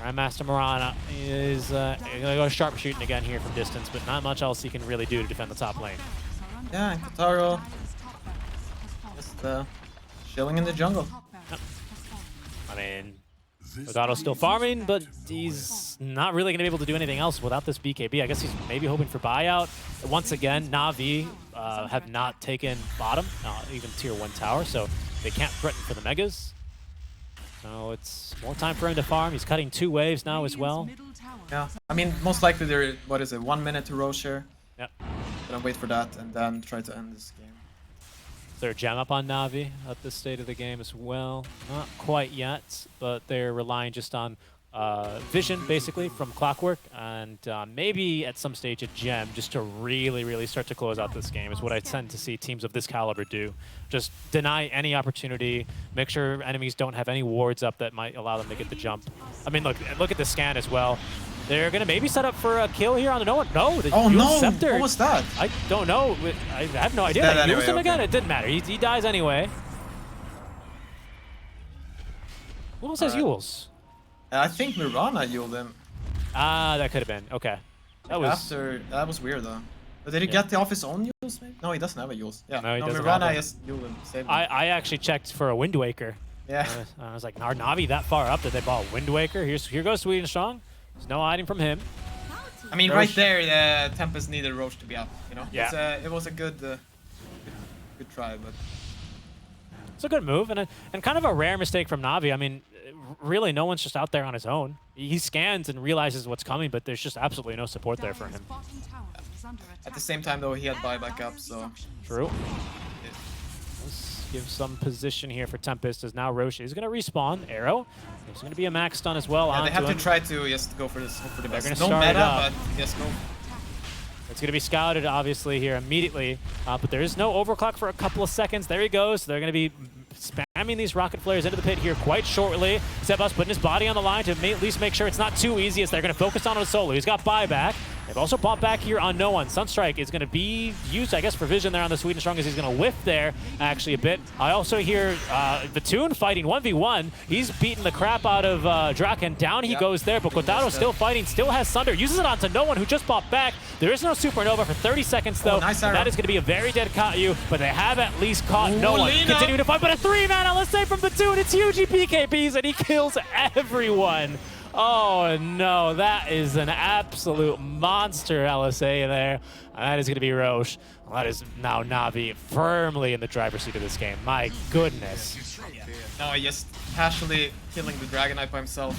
Grandmaster Mirana is gonna go sharpshooting again here from distance, but not much else he can really do to defend the top lane. Yeah, and Kotaro just chilling in the jungle. I mean, Kotaro's still farming, but he's not really going to be able to do anything else without this BKB. I guess he's maybe hoping for buyout. Once again, Na'Vi have not taken bottom, not even tier 1 tower, so they can't threaten for the megas. So it's more time for him to farm. He's cutting 2 waves now as well. Yeah, I mean, most likely they're, what is it, 1 minute to rosh here. Yep. Gonna wait for that and then try to end this game. Is there a gem up on Na'Vi at this state of the game as well? Not quite yet, but they're relying just on vision, basically, from Clockwork, and maybe at some stage a gem just to really start to close out this game is what I tend to see teams of this caliber do. Just deny any opportunity, make sure enemies don't have any wards up that might allow them to get the jump. I mean, look at the scan as well. They're going to maybe set up for a kill here on the no. Oh no! Scepter. What was that? I don't know. I have no idea. They anyway, used him again. okay. It didn't matter. He dies anyway. Who else has Yules? I think Mirana Yuled him. Ah, that could have been. Okay. That was weird though. But did he get the off his own Yules maybe? No, he doesn't have a Yules. Yeah. No, he doesn't Mirana have just Yuled him. Saved him. I actually checked for a Wind Waker. Yeah. I was like, are Na'Vi that far up that they bought a Wind Waker? Here goes Sweet and Strong. There's no hiding from him. I mean, right there, Tempest needed Roche to be up. You know. Yeah. It was a good try, but It's a good move and kind of a rare mistake from Na'Vi. I mean, really, no one's just out there on his own. He scans and realizes what's coming, but there's just absolutely no support there for him. at the same time, though, he had buyback up, so True. Let's give some position here for Tempest as now Roche is going to respawn. Arrow. There's going to be a max stun as well. yeah, they have him. to try to just go for this. For the They're best. gonna No start it meta, up. but just go. It's going to be scouted, obviously, here immediately. But there is no overclock for a couple of seconds. There he goes. They're going to be spamming these rocket flares into the pit here quite shortly. Sebas putting his body on the line to at least make sure it's not too easy as they're going to focus on a solo. He's got buyback. They've also bought back here on no one. Sunstrike is going to be used, I guess, for vision there on the Sweet and Strong as he's going to whiff there actually a bit. I also hear Vatoon fighting 1v1. He's beating the crap out of Draken. Down he goes there, but Kotaro still fighting, still has Sunder. Uses it onto no one who just bought back. There is no Supernova for 30 seconds though. Nice and that is going to be a very dead Katyu, but they have at least caught no one. Lina. Continuing to fight, but a 3-mana, let's say from Vatoon. It's huge PKPs and he kills everyone. Oh no, that is an absolute monster LSA there. And that is going to be Roche. Well, that is now Na'Vi firmly in the driver's seat of this game. My goodness. No, he just casually killing the Dragon Knight by himself,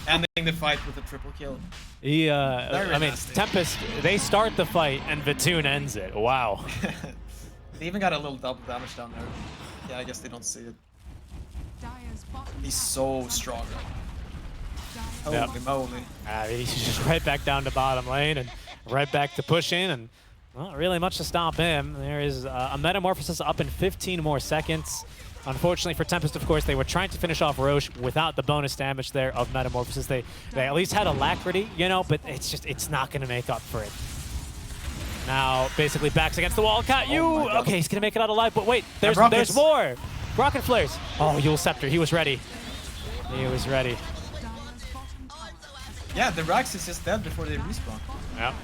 ending the fight with a triple kill. He, I mean, nasty. Tempest, they start the fight and Vatoon ends it. Wow. They even got a little double damage down there. Yeah, I guess they don't see it. He's so strong. Holy moly. He's just right back down to bottom lane and right back to pushing, and not really much to stop him. There is a Metamorphosis up in 15 more seconds. Unfortunately for Tempest, of course, they were trying to finish off Roche without the bonus damage there of Metamorphosis. They at least had Alacrity, you know, but it's not going to make up for it. Now, basically, backs against the wall. Cat you. Oh Okay, he's gonna make it out alive, but wait, there's rockets. more. Rocket flares. Oh, Yule Scepter. He was ready. He was ready. Yeah, the Rax is just dead before they respawn. Yep.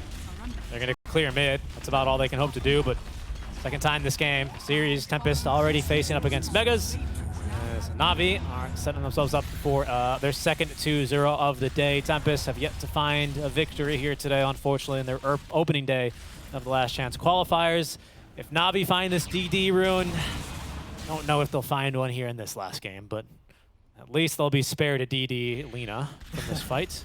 They're gonna clear mid. That's about all they can hope to do. But second time this game, series Tempest already facing up against Megas. As Na'Vi are setting themselves up for their second 2-0 of the day. Tempest have yet to find a victory here today, unfortunately, in their opening day of the last chance qualifiers. If Na'Vi find this DD rune, don't know if they'll find one here in this last game, but at least they'll be spared a DD Lina from this fight.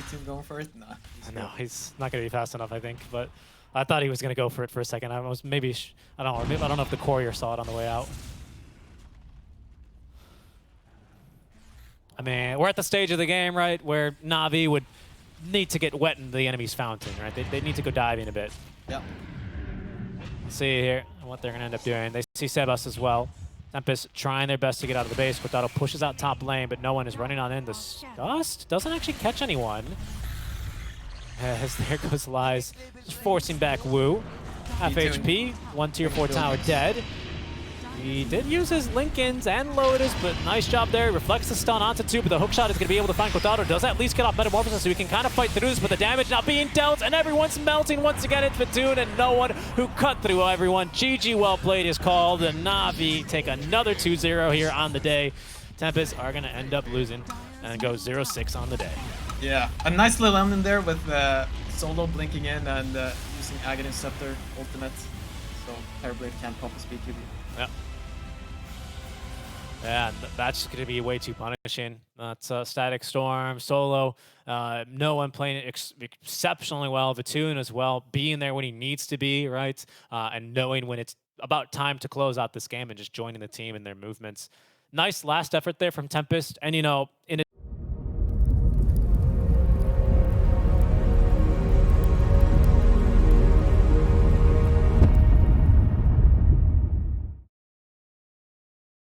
team going for it? Nah. No, he's not going to be fast enough, I think. But I thought he was going to go for it for a second. I was maybe I don't know. Maybe, I don't know if the courier saw it on the way out. I mean, we're at the stage of the game, right, where Na'Vi would need to get wet in the enemy's fountain, right? They need to go diving a bit. Yep. Let's see here what they're going to end up doing. They see Sebas as well. Tempest trying their best to get out of the base. Cortado pushes out top lane, but no one is running on in. The Dust doesn't actually catch anyone. As there goes Lies, just forcing back Wu. Half HP, 1 tier 4 tower dead. He did use his Lincolns and Lotus, but nice job there. Reflects the stun onto 2, but the hookshot is going to be able to find Cortado. Does at least get off Metamorphosis, so he can kind of fight through this, but the damage now being dealt, and everyone's melting once again in Platoon, and no one who cut through everyone. GG well played is called, and Na'Vi take another 2-0 here on the day. Tempest are going to end up losing and go 0-6 on the day. Yeah, a nice little ending there with Solo blinking in and using Aghanim Scepter ultimate. So Terrorblade can't pop his BQB. Yep. Yeah, that's going to be way too punishing. That's Static Storm, Solo, no one playing it exceptionally well. Vatoon as well, being there when he needs to be, right? And knowing when it's about time to close out this game and just joining the team in their movements. Nice last effort there from Tempest. And, you know, in